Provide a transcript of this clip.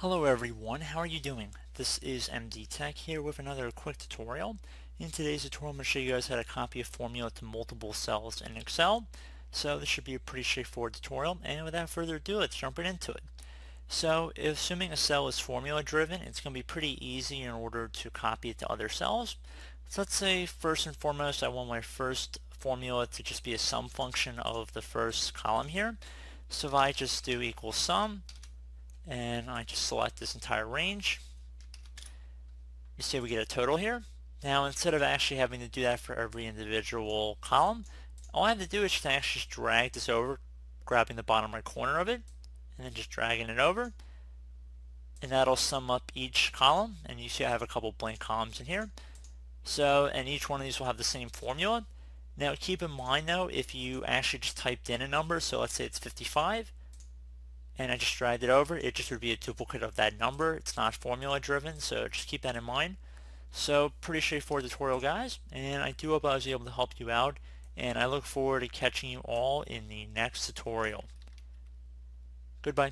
Hello everyone, how are you doing? This is MD Tech here with another quick tutorial. In today's tutorial I'm going to show you guys how to copy a formula to multiple cells in Excel. So this should be a pretty straightforward tutorial, and without further ado, let's jump right into it. So assuming a cell is formula driven, it's going to be pretty easy in order to copy it to other cells. So let's say first and foremost I want my first formula to just be a sum function of the first column here. So if I just do equals sum, and I just select this entire range, you see we get a total here. Now instead of actually having to do that for every individual column, all I have to do is actually just drag this over, grabbing the bottom right corner of it, and then just dragging it over, and that'll sum up each column. And you see I have a couple blank columns in here. So, and each one of these will have the same formula. Now keep in mind though, if you actually just typed in a number, so let's say it's 55, and I just dragged it over, it just would be a duplicate of that number. It's not formula driven, so just keep that in mind. So pretty straightforward tutorial, guys, and I do hope I was able to help you out, and I look forward to catching you all in the next tutorial. Goodbye.